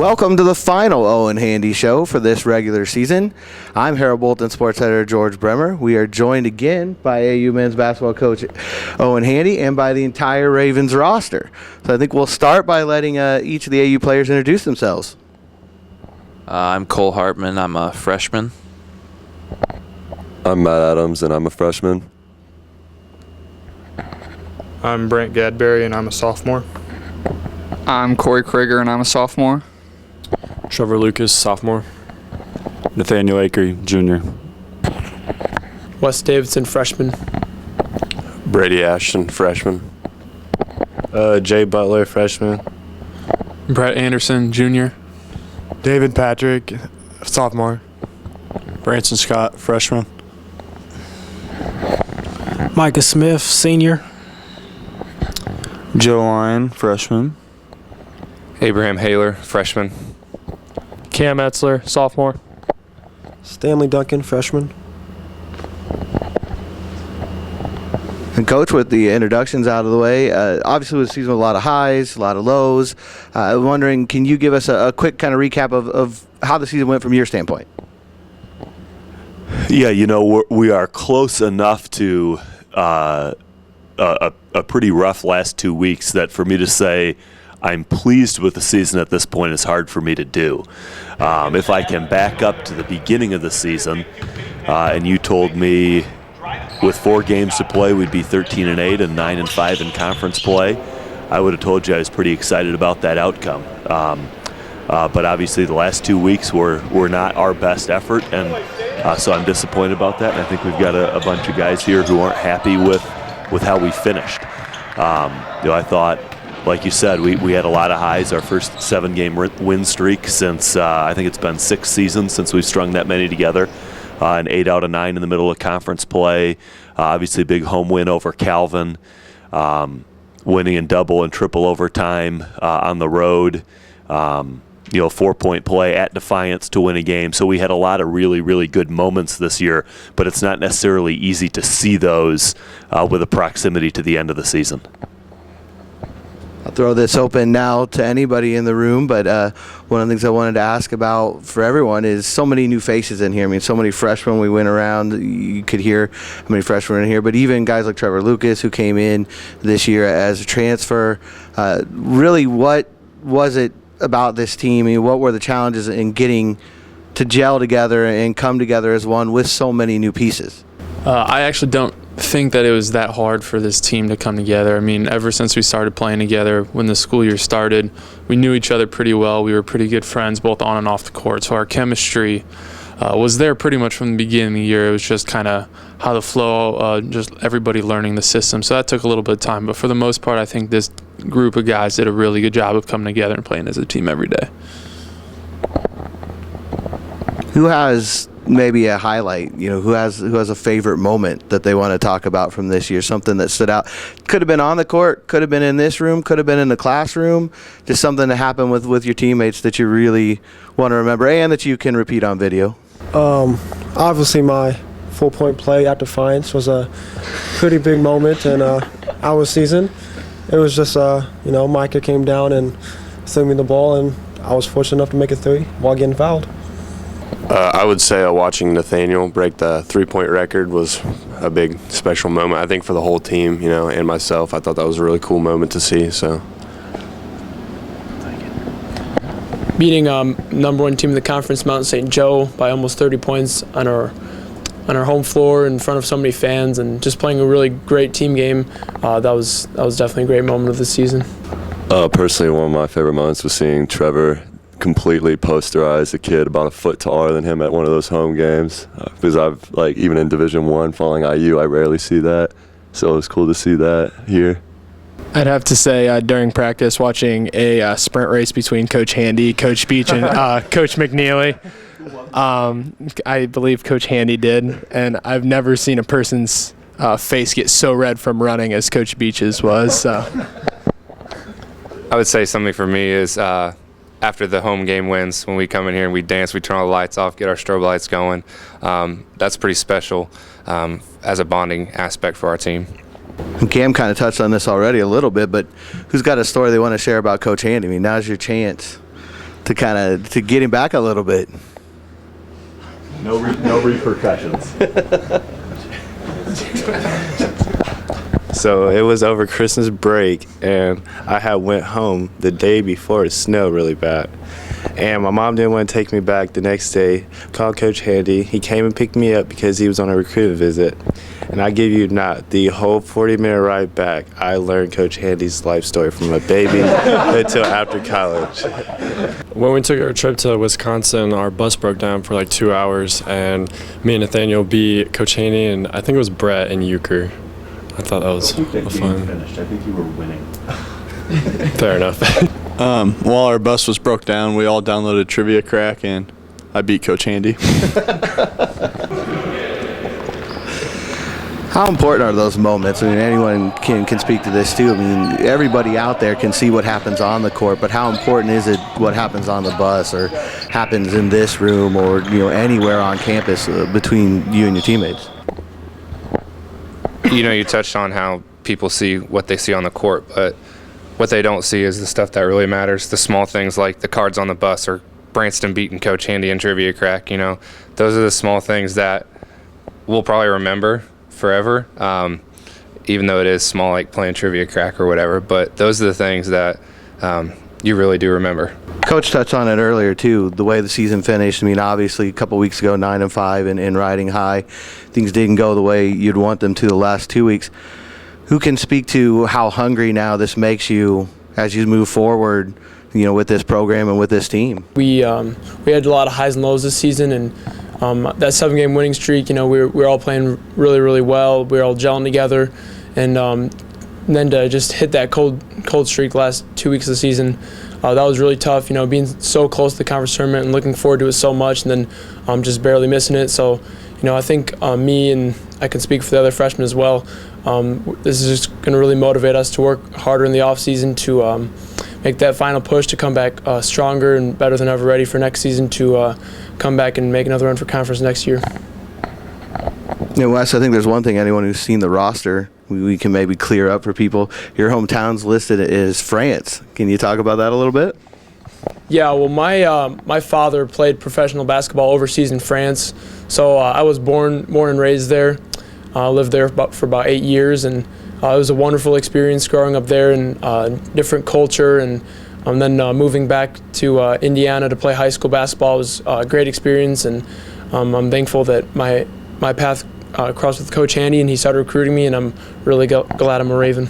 Welcome to the final Owen Handy show for this regular season. I'm Harold Bolton sports editor George Bremer. We are joined again by AU men's basketball coach Owen Handy and by the entire Ravens roster. So I think we'll start by letting each of the AU players introduce themselves. I'm Cole Hartman. I'm a freshman. I'm Matt Adams, and I'm a freshman. I'm Brent Gadberry, and I'm a sophomore. I'm Corey Krieger, and I'm a sophomore. Trevor Lucas, sophomore. Nathaniel Akery, junior. Wes Davidson, freshman. Brady Ashton, freshman. Jay Butler, freshman. Brett Anderson, junior. David Patrick, sophomore. Branson Scott, freshman. Micah Smith, senior. Joe Lyon, freshman. Abraham Haler, freshman. Cam Etzler, sophomore. Stanley Duncan, freshman. And Coach, with the introductions out of the way, obviously it was a season with a lot of highs, a lot of lows. I'm wondering, can you give us a quick kind of recap of how the season went from your standpoint? Yeah, we are close enough to a pretty rough last 2 weeks that for me to say I'm pleased with the season at this point is hard for me to do. If I can back up to the beginning of the season, and you told me with 4 games to play we'd be 13-8 and 9-5 in conference play, I would have told you I was pretty excited about that outcome. But obviously the last 2 weeks were not our best effort, and so I'm disappointed about that. And I think we've got a bunch of guys here who aren't happy with how we finished. I thought, like you said, we had a lot of highs. Our first 7-game win streak since I think it's been 6 seasons since we've strung that many together. An 8 out of 9 in the middle of conference play. Obviously, a big home win over Calvin. Winning in double and triple overtime on the road. 4-point play at Defiance to win a game. So we had a lot of really, really good moments this year, but it's not necessarily easy to see those with a proximity to the end of the season. I'll throw this open now to anybody in the room, but one of the things I wanted to ask about for everyone is so many new faces in here. I mean, so many freshmen. We went around, you could hear how many freshmen were in here, but even guys like Trevor Lucas, who came in this year as a transfer. Really, what was it about this team? I mean, what were the challenges in getting to gel together and come together as one with so many new pieces? I actually don't think that it was that hard for this team to come together. I mean, ever since we started playing together, when the school year started, we knew each other pretty well. We were pretty good friends both on and off the court, so our chemistry was there pretty much from the beginning of the year. It was just kind of how the flow, just everybody learning the system. So that took a little bit of time, but for the most part, I think this group of guys did a really good job of coming together and playing as a team every day. Who has maybe a highlight, who has a favorite moment that they want to talk about from this year, something that stood out? Could have been on the court, could have been in this room, could have been in the classroom, just something that happened with your teammates that you really want to remember and that you can repeat on video. Obviously my 4-point play at Defiance was a pretty big moment in our season. It was just, Micah came down and threw me the ball, and I was fortunate enough to make a 3 while getting fouled. I would say watching Nathaniel break the 3-point record was a big special moment, I think, for the whole team, and myself. I thought that was a really cool moment to see. So, Beating number 1 team in the conference, Mount St. Joe, by almost 30 points on our home floor in front of so many fans, and just playing a really great team game. That was definitely a great moment of the season. Personally, one of my favorite moments was seeing Trevor completely posterize a kid about a foot taller than him at one of those home games. Because I've, even in Division I, following IU, I rarely see that. So it was cool to see that here. I'd have to say during practice, watching a sprint race between Coach Handy, Coach Beach, and Coach McNeely. I believe Coach Handy did, and I've never seen a person's face get so red from running as Coach Beach's was. So. I would say something for me is after the home game wins, when we come in here and we dance, we turn all the lights off, get our strobe lights going. That's pretty special as a bonding aspect for our team. And Cam kind of touched on this already a little bit, but who's got a story they want to share about Coach Handy? I mean, now's your chance to get him back a little bit? No repercussions. So it was over Christmas break, and I had went home the day before. It snowed really bad, and my mom didn't want to take me back the next day. Called Coach Handy. He came and picked me up because he was on a recruiting visit. And I give you not the whole 40-minute ride back. I learned Coach Handy's life story from a baby until after college. When we took our trip to Wisconsin, our bus broke down for like 2 hours, and me and Nathaniel beat Coach Handy, and I think it was Brett and Euchre. I thought that was fun. Finished. I think you were winning. Fair enough. While our bus was broke down, we all downloaded Trivia Crack, and I beat Coach Handy. How important are those moments? I mean, anyone can speak to this too. I mean, everybody out there can see what happens on the court, but how important is it what happens on the bus or happens in this room or anywhere on campus between you and your teammates? You touched on how people see what they see on the court, but what they don't see is the stuff that really matters. The small things like the cards on the bus or Branston beating Coach Handy in Trivia Crack. Those are the small things that we'll probably remember forever, even though it is small, like playing Trivia Crack or whatever. But those are the things that you really do remember. Coach touched on it earlier too, the way the season finished. I mean, obviously a couple weeks ago, 9-5 and riding high. Things didn't go the way you'd want them to the last 2 weeks. Who can speak to how hungry now this makes you as you move forward, with this program and with this team? We had a lot of highs and lows this season, and that 7-game winning streak, we were all playing really, really well. We were all gelling together, and then to just hit that cold streak last 2 weeks of the season, that was really tough. Being so close to the conference tournament and looking forward to it so much, and then just barely missing it. So, I think me, and I can speak for the other freshmen as well, this is just going to really motivate us to work harder in the off season to make that final push to come back stronger and better than ever, ready for next season to come back and make another run for conference next year. Wes, I think there's one thing anyone who's seen the roster, we can maybe clear up for people. Your hometown's listed as France. Can you talk about that a little bit? Yeah, well, my father played professional basketball overseas in France, so I was born and raised there. Lived there for about 8 years, and it was a wonderful experience growing up there and different culture, and then moving back to Indiana to play high school basketball was a great experience, and I'm thankful that my path crossed with Coach Handy, and he started recruiting me, and I'm really glad I'm a Raven.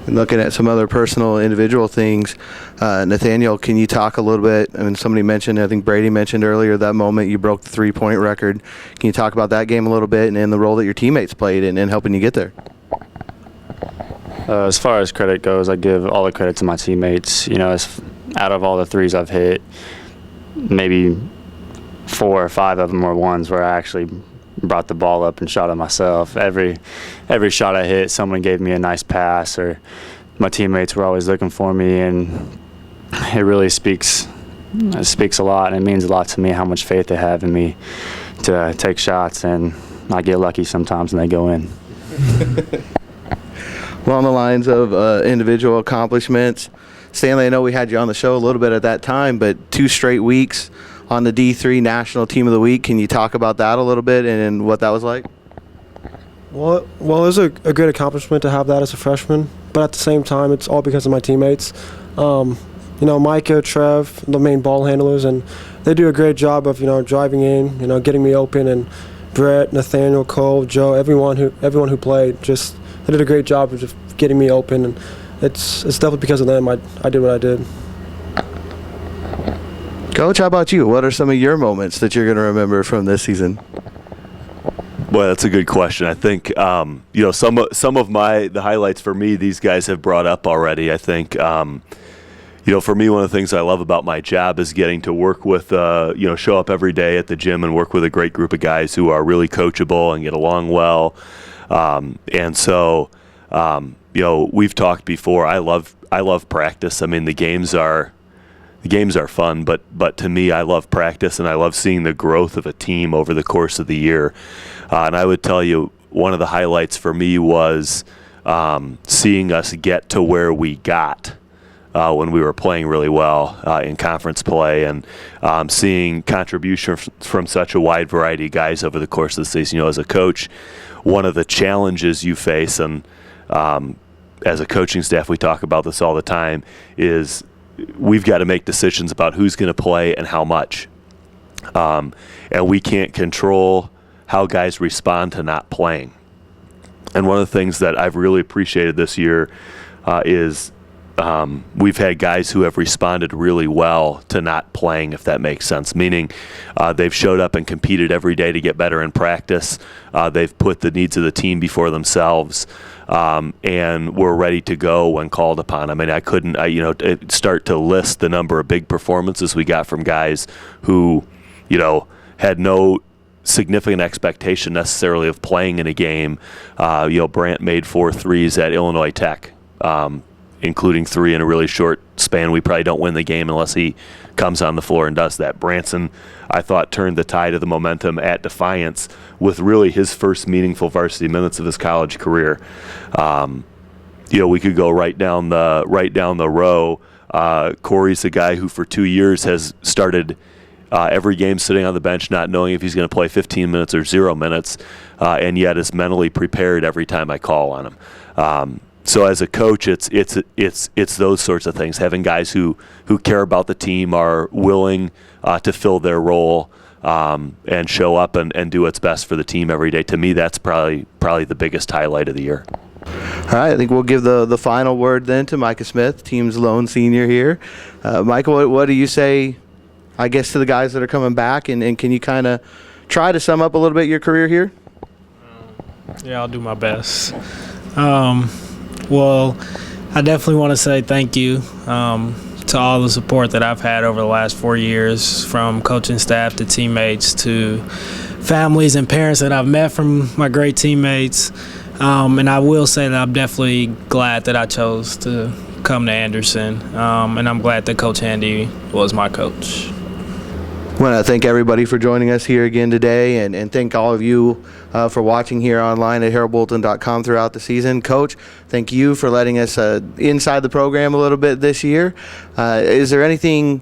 And looking at some other personal, individual things, Nathaniel, can you talk a little bit? I mean, somebody mentioned, I think Brady mentioned earlier, that moment you broke the 3-point record. Can you talk about that game a little bit and the role that your teammates played in helping you get there? As far as credit goes, I give all the credit to my teammates. Out of all the threes I've hit, maybe 4 or 5 of them were ones where I actually brought the ball up and shot it myself. Every shot I hit, someone gave me a nice pass, or my teammates were always looking for me, and it really speaks a lot, and it means a lot to me how much faith they have in me to take shots, and I get lucky sometimes and they go in. Well, on the lines of individual accomplishments, Stanley, I know we had you on the show a little bit at that time, but 2 straight weeks on the D3 National Team of the Week. Can you talk about that a little bit and what that was like? Well, it was a good accomplishment to have that as a freshman, but at the same time, it's all because of my teammates. Micah, Trev, the main ball handlers, and they do a great job of, driving in, getting me open, and Brett, Nathaniel, Cole, Joe, everyone who played, just they did a great job of just getting me open, and it's definitely because of them I did what I did. Coach, how about you? What are some of your moments that you're going to remember from this season? Well, that's a good question. I think some of the highlights for me, these guys have brought up already. I think for me, one of the things I love about my job is getting to work with show up every day at the gym and work with a great group of guys who are really coachable and get along well. We've talked before. I love practice. I mean, the games are fun, but to me, I love practice, and I love seeing the growth of a team over the course of the year. And I would tell you, one of the highlights for me was seeing us get to where we got when we were playing really well in conference play, and seeing contribution from such a wide variety of guys over the course of the season. As a coach, one of the challenges you face, and as a coaching staff we talk about this all the time, is we've got to make decisions about who's going to play and how much. And we can't control how guys respond to not playing. And one of the things that I've really appreciated this year is we've had guys who have responded really well to not playing, if that makes sense, meaning they've showed up and competed every day to get better in practice. They've put the needs of the team before themselves, and we're ready to go when called upon. I mean, I couldn't start to list the number of big performances we got from guys who had no significant expectation necessarily of playing in a game. Brant made 4 threes at Illinois Tech, including 3 in a really short span. We probably don't win the game unless he comes on the floor and does that. Branson, I thought, turned the tide of the momentum at Defiance with really his first meaningful varsity minutes of his college career. We could go right down the row. Corey's the guy who for 2 years has started every game sitting on the bench, not knowing if he's going to play 15 minutes or 0 minutes, and yet is mentally prepared every time I call on him. So as a coach, it's those sorts of things. Having guys who care about the team, are willing to fill their role, and show up and do what's best for the team every day. To me, that's probably the biggest highlight of the year. All right, I think we'll give the final word then to Micah Smith, team's lone senior here. Michael, what do you say, I guess, to the guys that are coming back, and can you kind of try to sum up a little bit your career here? Yeah, I'll do my best. Well, I definitely want to say thank you to all the support that I've had over the last 4 years, from coaching staff to teammates to families and parents that I've met from my great teammates. And I will say that I'm definitely glad that I chose to come to Anderson, and I'm glad that Coach Handy was my coach. I want to thank everybody for joining us here again today, and thank all of you for watching here online at heraldbulletin.com throughout the season. Coach, thank you for letting us inside the program a little bit this year. Is there anything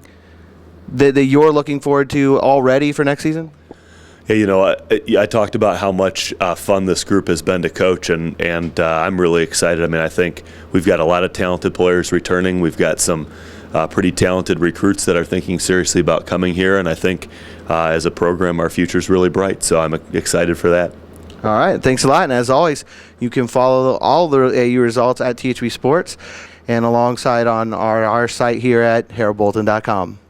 that you're looking forward to already for next season? Yeah, I talked about how much fun this group has been to coach, and I'm really excited. I mean, I think we've got a lot of talented players returning. We've got some pretty talented recruits that are thinking seriously about coming here, and I think as a program, our future's really bright. So I'm excited for that. All right, thanks a lot. And as always, you can follow all the AU results at THB Sports and alongside on our site here at heraldbulletin.com.